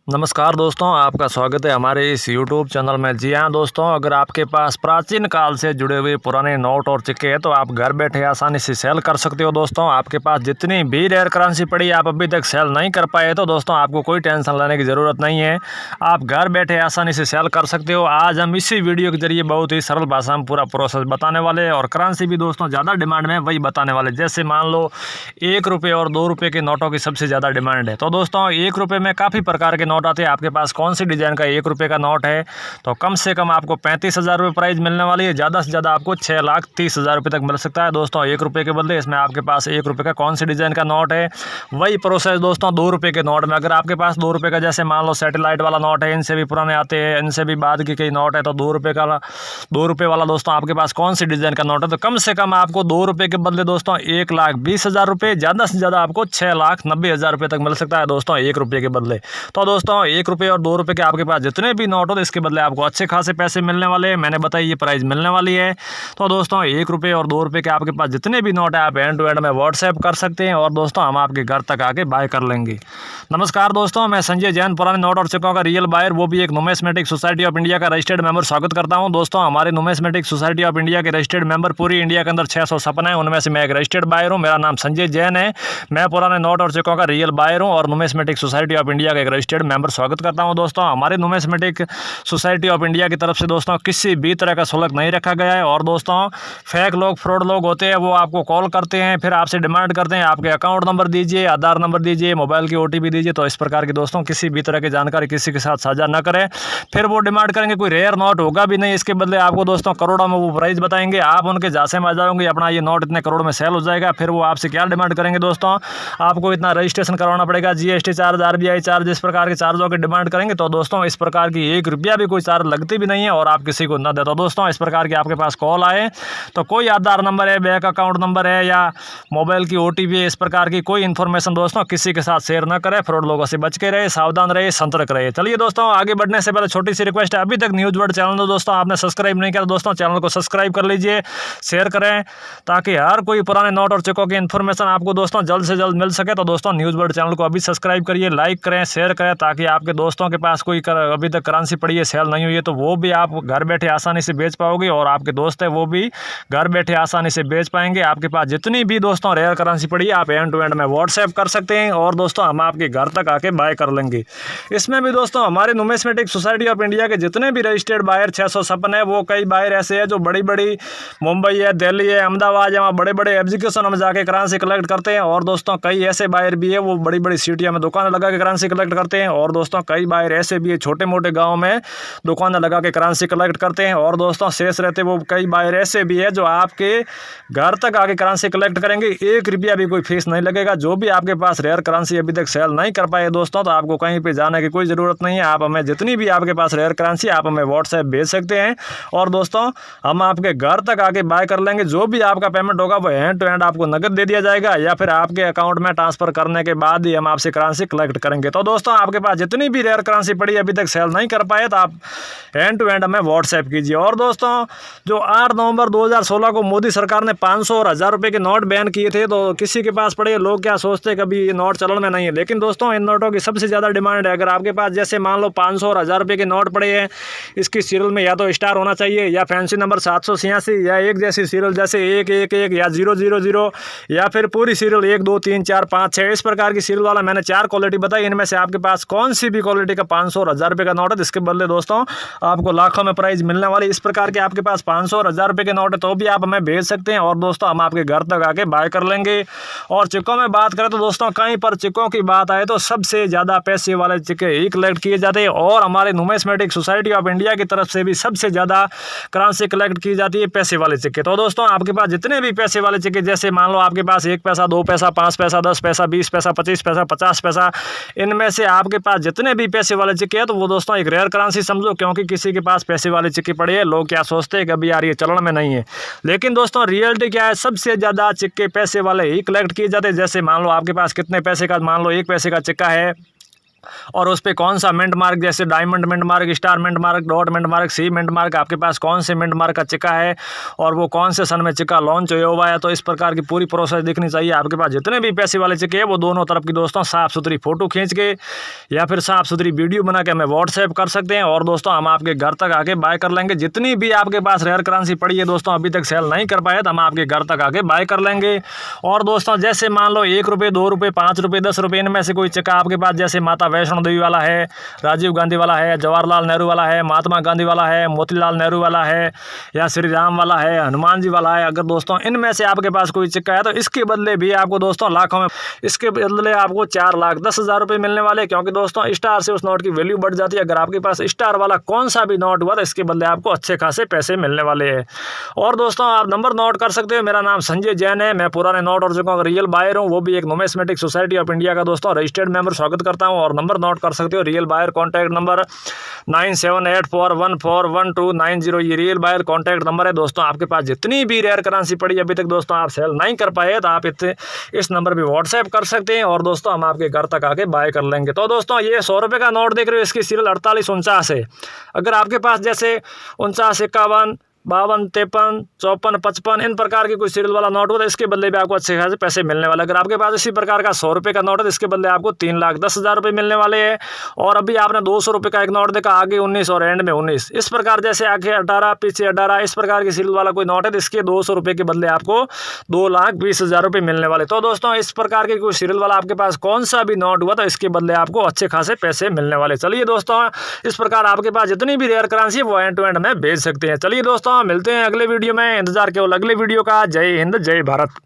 नमस्कार दोस्तों, आपका स्वागत है हमारे इस YouTube चैनल में। जी हाँ दोस्तों, अगर आपके पास प्राचीन काल से जुड़े हुए पुराने नोट और सिक्के हैं तो आप घर बैठे आसानी से सेल कर सकते हो। दोस्तों, आपके पास जितनी भी रेयर करेंसी पड़ी है आप अभी तक सेल नहीं कर पाए तो दोस्तों आपको कोई टेंशन लेने की ज़रूरत नहीं है, आप घर बैठे आसानी से सेल कर सकते हो। आज हम इसी वीडियो के जरिए बहुत ही सरल भाषा में पूरा प्रोसेस बताने वाले हैं और करेंसी भी दोस्तों ज़्यादा डिमांड में वही बताने वाले। जैसे मान लो 1 रुपये और 2 रुपये के नोटों की सबसे ज़्यादा डिमांड है, तो दोस्तों 1 रुपये में काफ़ी प्रकार के नोट आते हैं। आपके पास कौन सी डिज़ाइन का 1 रुपये का नोट है तो कम से कम आपको 35,000 रुपये प्राइस मिलने वाली है, ज़्यादा से ज़्यादा आपको 6,30,000 रुपये तक मिल सकता है। दोस्तों 1 रुपये के बदले इसमें आपके पास 1 रुपये का कौन सी डिज़ाइन का नोट है, वही प्रोसेस दोस्तों 2 रुपये के नोट में। अगर आपके पास 2 रुपये का जैसे मान लो सैटेलाइट वाला नोट है, इनसे भी पुराने आते हैं, इनसे भी बाद की कई नोट है, तो 2 रुपये का 2 रुपये वाला दोस्तों आपके पास कौन सी डिज़ाइन का नोट है तो कम से कम आपको 2 रुपये के बदले दोस्तों 1,20,000 रुपये, ज़्यादा से ज़्यादा आपको 6,90,000 रुपये तक मिल सकता है दोस्तों 1 रुपये के बदले। तो दोस्तों 1 रुपये और 2 रुपये के आपके पास जितने भी नोट हो तो इसके बदले आपको अच्छे खासे पैसे मिलने वाले हैं। मैंने बताई ये प्राइस मिलने वाली है। तो दोस्तों 1 रुपये और 2 रुपये के आपके पास जितने भी नोट है आप एंड टू एंड में व्हाट्सएप कर सकते हैं और दोस्तों हम आपके घर तक आके बाय कर लेंगे। नमस्कार दोस्तों, मैं संजय जैन, पुराने नोट और सिक्कों का रियल बायर, वो भी एक नुमिस्मेटिक सोसाइटी ऑफ इंडिया का रजिस्टर्ड मेंबर स्वागत करता हूं। दोस्तों हमारे नुमिस्मेटिक सोसाइटी ऑफ इंडिया के रजिस्टर्ड मेंबर पूरी इंडिया के अंदर 656 हैं, उनमें से मैं एक रजिस्टर्ड बायर हूं। मेरा नाम संजय जैन है, मैं पुराने नोट और सिक्कों का रियल बायर हूं और नुमिस्मेटिक सोसाइटी ऑफ इंडिया का एक रजिस्टर्ड मेंबर स्वागत करता हूं। दोस्तों हमारे नुमिस्मेटिक सोसाइटी ऑफ इंडिया की तरफ से दोस्तों किसी भी तरह का शुल्क नहीं रखा गया है और दोस्तों फेक लोग, फ्रॉड लोग होते हैं, वो आपको कॉल करते हैं, फिर आपसे डिमांड करते हैं आपके अकाउंट नंबर दीजिए, आधार नंबर दीजिए, मोबाइल की OTP दीजिए। तो इस प्रकार की दोस्तों किसी भी तरह की जानकारी किसी के साथ साझा न करें। फिर वो डिमांड करेंगे, कोई रेयर नोट होगा भी नहीं, इसके बदले आपको दोस्तों करोड़ों में वो प्राइस बताएंगे, आप उनके झांसे में आ जाओगे, अपना ये नोट इतने करोड़ में सेल हो जाएगा। फिर वो आपसे क्या डिमांड करेंगे दोस्तों, आपको इतना रजिस्ट्रेशन करवाना पड़ेगा, GST चार्ज, RBI चार्ज, इस प्रकार के चार्जों की डिमांड करेंगे। तो दोस्तों इस प्रकार की 1 रुपया भी कोई चार्ज लगती भी नहीं है और आप किसी को न दे। तो दोस्तों इस प्रकार की आपके पास कॉल आए तो कोई आधार नंबर है, बैंक अकाउंट नंबर है या मोबाइल की OTP है, इस प्रकार की कोई इन्फॉर्मेशन दोस्तों किसी के साथ शेयर न करें। फ्रॉड लोगों से बच के रहे, सावधान रहे, सतर्क रहे। चलिए दोस्तों आगे बढ़ने से पहले छोटी सी रिक्वेस्ट है, अभी तक न्यूज़ वर्ल्ड चैनल तो दोस्तों आपने सब्सक्राइब नहीं किया तो दोस्तों चैनल को सब्सक्राइब कर लीजिए, शेयर करें ताकि हर कोई पुराने नोट और सिक्कों की इन्फॉर्मेशन आपको दोस्तों जल्द से जल्द मिल सके। तो दोस्तों न्यूज़ वर्ल्ड चैनल को अभी सब्सक्राइब करिए, लाइक करें, शेयर करें ताकि आपके दोस्तों के पास कोई अभी तक करेंसी पड़ी है, सेल नहीं हुई है, तो वो भी आप घर बैठे आसानी से बेच पाओगे और आपके दोस्त है वो भी घर बैठे आसानी से बेच पाएंगे। आपके पास जितनी भी दोस्तों रेयर करेंसी पड़ी है आप एंड टू एंड में व्हाट्सएप कर सकते हैं और दोस्तों हम आपके घर तक आके बाय कर लेंगे। इसमें भी दोस्तों हमारे नुमिस्मेटिक सोसाइटी ऑफ इंडिया के जितने भी रजिस्टर्ड बायर 656 है, वो कई बायर ऐसे हैं जो बड़ी बड़ी मुंबई है, दिल्ली है, अहमदाबाद है, वहाँ बड़े बड़े एग्जीक्यूशन में जाके करेंसी कलेक्ट करते हैं और दोस्तों कई ऐसे बायर भी है वो बड़ी बड़ी सिटियों में दुकानें लगा के करेंसी कलेक्ट करते हैं और दोस्तों कई बायर ऐसे भी है छोटे मोटे गाँव में दुकानें लगा के करेंसी कलेक्ट करते हैं और दोस्तों शेष रहते वो कई बायर ऐसे भी है जो आपके घर तक आके करेंसी कलेक्ट करेंगे। 1 रुपया भी कोई फीस नहीं लगेगा। जो भी आपके पास रेयर करेंसी अभी तक सेल नहीं कर पाए दोस्तों तो आपको कहीं पे जाने की कोई ज़रूरत नहीं है। आप हमें जितनी भी आपके पास रेयर करेंसी आप हमें व्हाट्सएप भेज सकते हैं और दोस्तों हम आपके घर तक आके बाय कर लेंगे। जो भी आपका पेमेंट होगा वो हैंड टू हैंड आपको नकद दे दिया जाएगा या फिर आपके अकाउंट में ट्रांसफर करने के बाद ही हम आपसे करेंसी कलेक्ट करेंगे। तो दोस्तों आपके पास जितनी भी रेयर करेंसी पड़ी अभी तक सेल नहीं कर पाए तो आप हैंड टू हैंड हमें व्हाट्सएप कीजिए। और दोस्तों जो 8 नवंबर 2016 को मोदी सरकार ने 500 और 1000 रुपये के नोट बैन किए थे, तो किसी के पास पड़े लोग क्या सोचते कभी ये नोट चलन में नहीं है, लेकिन दोस्तों इन नोटों की सबसे ज़्यादा डिमांड है। अगर आपके पास जैसे मान लो 500 और 1000 रुपये के नोट पड़े हैं, इसकी सीरियल में या तो स्टार होना चाहिए या फैंसी नंबर 786 या एक जैसी सीरियल जैसे 111 या 000 या फिर पूरी सीरियल 1 2 3 4 5 6 इस प्रकार की सीरियल वाला मैंने 4 क्वालिटी बताई। इनमें से आपके पास कौन सी भी क्वालिटी का 500 और 1000 रुपये का नोट है, इसके बदले दोस्तों आपको लाखों में प्राइस मिलने वाली। इस प्रकार के आपके पास 500 और 1000 रुपये के नोट है तो भी आप हमें भेज सकते हैं और दोस्तों हम आपके घर तक आके बाय कर लेंगे। और चिक्कों में बात करें तो दोस्तों कहीं पर चिक्कों की बात आए तो सबसे ज़्यादा पैसे वाले चिक्के ही कलेक्ट किए जाते हैं और हमारे नुमिस्मेटिक सोसाइटी ऑफ इंडिया की तरफ से भी सबसे ज़्यादा करेंसी कलेक्ट की जाती है पैसे वाले चिक्के। तो दोस्तों आपके पास जितने भी पैसे वाले चिक्के जैसे मान लो आपके पास 1 पैसा, 2 पैसा, 5 पैसा, 10 पैसा, 20 पैसा, 25 पैसा, 50 पैसा, इनमें से आपके पास जितने भी पैसे वाले चिक्के हैं तो वो दोस्तों एक रेयर करेंसी समझो, क्योंकि किसी के पास पैसे वाले चिक्के पड़े हैं लोग क्या सोचते हैं कि अभी यार ये चलन में नहीं है, लेकिन दोस्तों रियलिटी क्या है, सबसे ज़्यादा चिक्के पैसे वाले ही कलेक्ट किए जाते हैं। जैसे मान लो आपके पास कितने पैसे का, मान लो 1 पैसे का चिक्का है और उस पे कौन सा मिंट मार्क, जैसे diamond mint mark, star mint mark, dot mint mark, C mint mark, आपके पास कौन से मिंट मार्क का सिक्का है और वो कौन से सन में सिक्का लॉन्च हुआ है। तो इस प्रकार की पूरी प्रोसेस दिखनी चाहिए। आपके पास जितने भी पैसे वाले सिक्के हैं वो दोनों तरफ की दोस्तों साफ़ सुथरी फ़ोटो खींच के या फिर साफ़ सुथरी वीडियो बना के हमें व्हाट्सएप कर सकते हैं और दोस्तों हम आपके घर तक आके बाय कर लेंगे। जितनी भी आपके पास रेयर करेंसी पड़ी है दोस्तों अभी तक सेल नहीं कर पाए तो हम आपके घर तक आके बाय कर लेंगे। और दोस्तों जैसे मान लो 1 रुपये, 2 रुपये, 5 रुपये, 10 रुपये इनमें से कोई सिक्का आपके पास जैसे माता वैष्णो देवी वाला है, राजीव गांधी वाला है, जवाहरलाल नेहरू वाला है, महात्मा गांधी वाला है, मोतीलाल नेहरू वाला है या श्री राम वाला है, हनुमान जी वाला है, अगर दोस्तों इनमें से आपके पास कोई सिक्का है तो इसके बदले भी आपको दोस्तों लाखों में, इसके बदले आपको 4,10,000 रुपये मिलने वाले, क्योंकि दोस्तों स्टार से उस नोट की वैल्यू बढ़ जाती है। अगर आपके पास स्टार वाला कौन सा भी नोट हुआ तो इसके बदले आपको अच्छे खासे पैसे मिलने वाले हैं। और दोस्तों आप नंबर नोट कर सकते हो। मेरा नाम संजय जैन है, मैं पुराने नोट और सिक्कों का रियल बायर हूँ, वो भी एक नुमिस्मेटिक सोसाइटी ऑफ इंडिया का दोस्तों रजिस्टर्ड मेंबर स्वागत करता हूँ। और नंबर नोट कर सकते हो रियल बायर कॉन्टैक्ट नंबर 9784141290। ये रियल बायर कॉन्टैक्ट नंबर है दोस्तों। आपके पास जितनी भी रेयर करेंसी पड़ी अभी तक दोस्तों आप सेल नहीं कर पाए तो आप इस नंबर पे व्हाट्सएप कर सकते हैं और दोस्तों हम आपके घर तक आके बाय कर लेंगे। तो दोस्तों ये 100 रुपये का नोट देख रहे हो, इसकी सीरियल 4849 है। अगर आपके पास जैसे 49, 51, 52, 53, 54, 55 इन प्रकार की कोई सीरियल वाला नोट हो तो इसके बदले भी आपको अच्छे खासे पैसे मिलने वाले। अगर आपके पास इसी प्रकार का 100 रुपये का नोट है तो इसके बदले आपको 3,10,000 रुपये मिलने वाले हैं। और अभी आपने 200 रुपये का एक नोट देखा, आगे 19 और एंड में 19, इस प्रकार जैसे आगे 18, पीछे 18, इस प्रकार की सीरियल वाला कोई नोट है तो इसके 200 रुपये के बदले आपको 2,20,000 रुपये मिलने वाले। तो दोस्तों इस प्रकार के कोई सीरियल वाला आपके पास कौन सा भी नोट हुआ तो इसके बदले आपको अच्छे खासे पैसे मिलने वाले। चलिए दोस्तों इस प्रकार आपके पास जितनी भी रेयर करेंसी है वो एंड टू एंड में भेज सकते हैं। चलिए दोस्तों मिलते हैं अगले वीडियो में, इंतजार केवल अगले वीडियो का। जय हिंद, जय भारत।